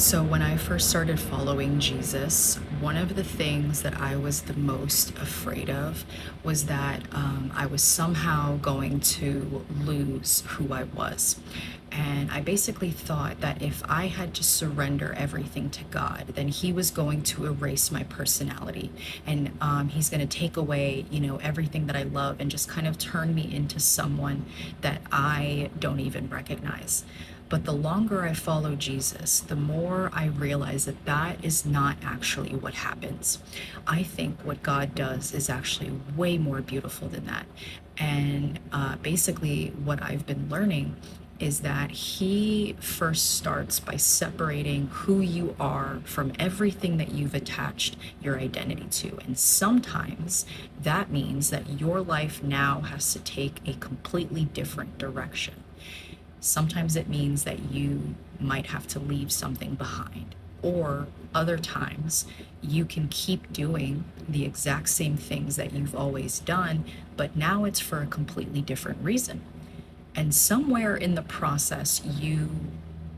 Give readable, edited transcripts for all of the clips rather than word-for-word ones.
So, when I first started following Jesus, one of the things that I was the most afraid of was that I was somehow going to lose who I was. And I basically thought that if I had to surrender everything to God, then He was going to erase my personality. And He's going to take away, everything that I love and just kind of turn me into someone that I don't even recognize. But the longer I follow Jesus, the more I realize that that is not actually what happens. I think what God does is actually way more beautiful than that. And basically, what I've been learning is that He first starts by separating who you are from everything that you've attached your identity to. And sometimes that means that your life now has to take a completely different direction. Sometimes it means that you might have to leave something behind, or other times you can keep doing the exact same things that you've always done, but now it's for a completely different reason. And somewhere in the process, you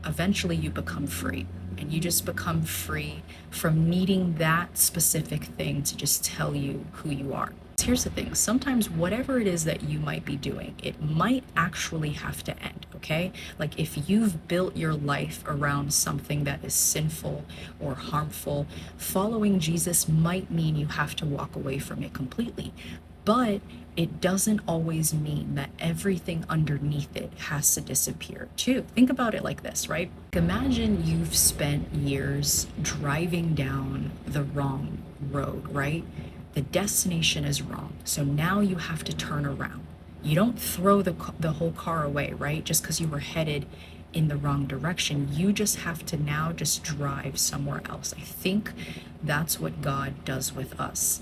become free. And you just become free from needing that specific thing to just tell you who you are. Here's the thing, sometimes whatever it is that you might be doing, it might actually have to end, okay? Like if you've built your life around something that is sinful or harmful, following Jesus might mean you have to walk away from it completely. But it doesn't always mean that everything underneath it has to disappear too. Think about it like this, right? Imagine you've spent years driving down the wrong road, right? The destination is wrong. So now you have to turn around. You don't throw the whole car away, right? Just because you were headed in the wrong direction. You just have to now just drive somewhere else. I think that's what God does with us.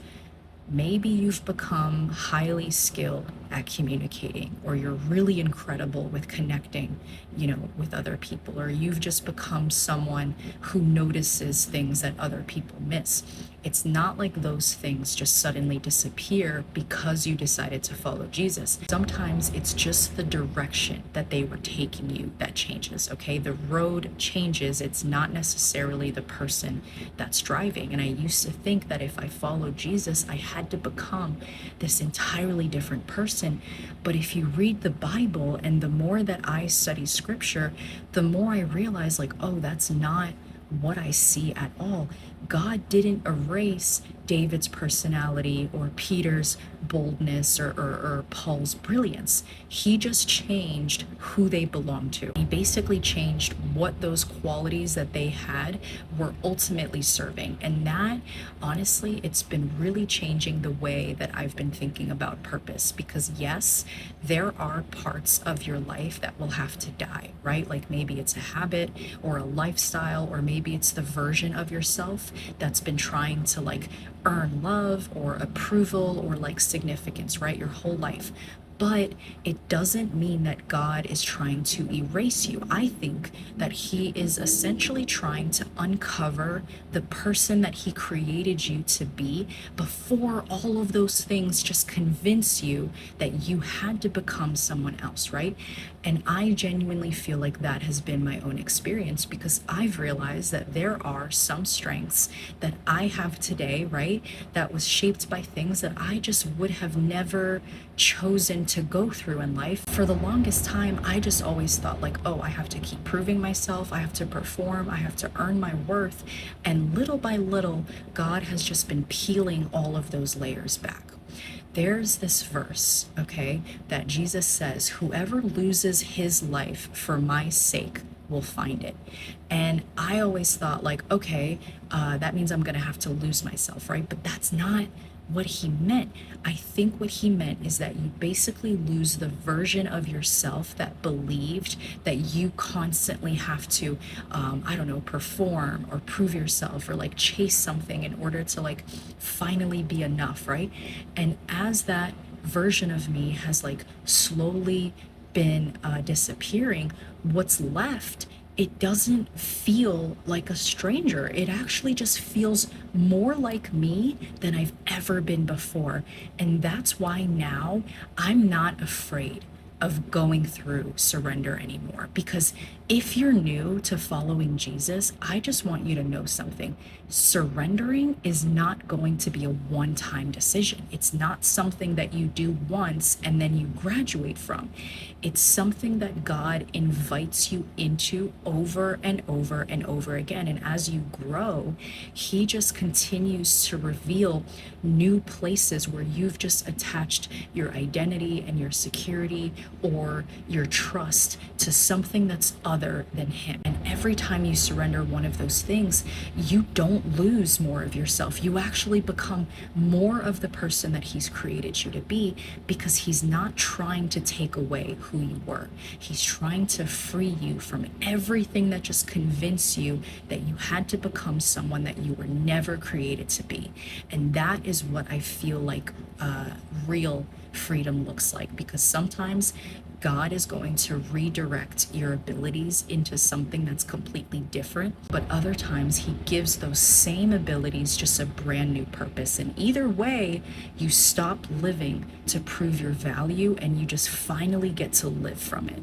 Maybe you've become highly skilled at communicating, or you're really incredible with connecting, with other people, or you've just become someone who notices things that other people miss. It's not like those things just suddenly disappear because you decided to follow Jesus. Sometimes it's just the direction that they were taking you that changes, okay? The road changes. It's not necessarily the person that's driving. And I used to think that if I followed Jesus, I had to become this entirely different person. But if you read the Bible, and the more that I study scripture, the more I realize, like, oh, that's not what I see at all. God didn't erase David's personality or Peter's boldness or Paul's brilliance. He just changed who they belonged to. He basically changed what those qualities that they had were ultimately serving. And that, honestly, it's been really changing the way that I've been thinking about purpose. Because yes, there are parts of your life that will have to die, right? Like maybe it's a habit or a lifestyle, or maybe it's the version of yourself that's been trying to like earn love or approval or like significance, right? Your whole life. But it doesn't mean that God is trying to erase you. I think that He is essentially trying to uncover the person that He created you to be before all of those things just convince you that you had to become someone else, right? And I genuinely feel like that has been my own experience, because I've realized that there are some strengths that I have today, right? That was shaped by things that I just would have never chosen to go through in life. For the longest time, I just always thought like, oh, I have to keep proving myself, I have to perform, I have to earn my worth. And little by little, God has just been peeling all of those layers back. There's this verse, okay, that Jesus says, whoever loses his life for my sake will find it. And I always thought like, okay, that means I'm gonna have to lose myself, right? But that's not what he meant. I think what he meant is that you basically lose the version of yourself that believed that you constantly have to, perform or prove yourself or like chase something in order to like finally be enough, right? And as that version of me has like slowly been disappearing, what's left, it doesn't feel like a stranger. It actually just feels more like me than I've ever been before. And that's why now I'm not afraid of going through surrender anymore, because If you're new to following Jesus, I just want you to know something. Surrendering is not going to be a one time decision. It's not something that you do once and then you graduate from. It's something that God invites you into over and over and over again. And as you grow, He just continues to reveal new places where you've just attached your identity and your security or your trust to something that's other than Him. And every time you surrender one of those things, you don't lose more of yourself. You actually become more of the person that He's created you to be, because He's not trying to take away who you were. He's trying to free you from everything that just convinced you that you had to become someone that you were never created to be. And that is what I feel like real freedom looks like, because sometimes God is going to redirect your abilities into something that's completely different, but other times He gives those same abilities just a brand new purpose. And either way, you stop living to prove your value and you just finally get to live from it.